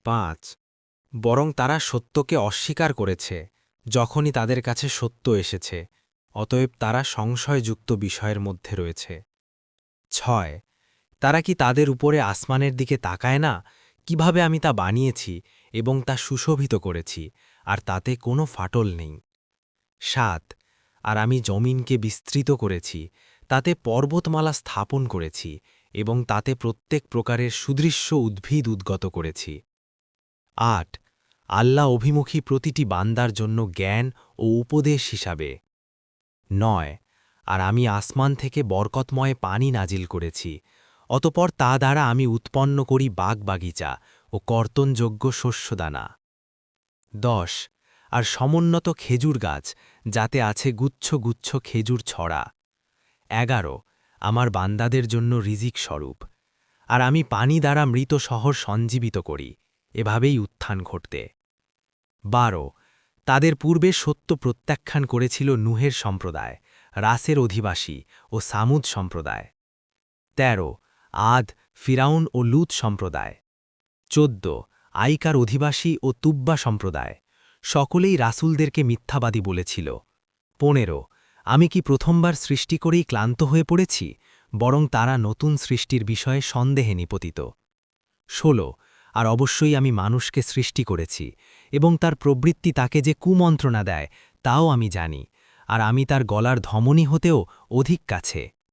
5 বরং তারা সত্যকে অস্বীকার করেছে যখনই তাদের কাছে সত্য এসেছে, অতএব তারা সংশয়যুক্ত বিষয়ের মধ্যে রয়েছে। 6 তারা কি তাদের উপরে আসমানের দিকে তাকায় না, কিভাবে আমি তা বানিয়েছি এবং তা সুশোভিত করেছি, আর তাতে কোনো ফাটল নেই। 7 আর আমি জমিনকে বিস্তৃত করেছি, তাতে পর্বতমালা স্থাপন করেছি এবং তাতে প্রত্যেক প্রকারের সুদৃশ্য উদ্ভিদ উদ্গত করেছি। 8 আল্লাহ অভিমুখী প্রতিটি বান্দার জন্য জ্ঞান ও উপদেশ হিসাবে। 9 আর আমি আসমান থেকে বরকতময় পানি নাজিল করেছি, অতপর তা দ্বারা আমি উৎপন্ন করি বাগবাগিচা ও কর্তনযোগ্য শস্যদানা। 10 আর সমুন্নত খেজুর গাছ, যাতে আছে গুচ্ছ গুচ্ছ খেজুর ছড়া। 11 আমার বান্দাদের জন্য রিজিক স্বরূপ। আর আমি পানি দ্বারা মৃত শহর সঞ্জীবিত করি, এভাবেই উত্থান ঘটতে। 12 তাদের পূর্বে সত্য প্রত্যাখ্যান করেছিল নুহের সম্প্রদায়, রাসের অধিবাসী ও সামুদ সম্প্রদায়। 13 আদ, ফিরাউন ও লুত সম্প্রদায়। 14 আইকার অধিবাসী ও তুব্বা সম্প্রদায়, সকলেই রাসূলদেরকে মিথ্যাবাদী বলেছিল। 15 আমি কি প্রথমবার সৃষ্টি করেই ক্লান্ত হয়ে পড়েছি, বরং তারা নতুন সৃষ্টির বিষয়ে সন্দেহে নিপতিত। 16 আর অবশ্যই আমি মানুষকে সৃষ্টি করেছি, এবং তার প্রবৃত্তি তাকে যে কুমন্ত্রণা দেয় তাও আমি জানি, আর আমি তার গলার ধমনী হতেও অধিক কাছে।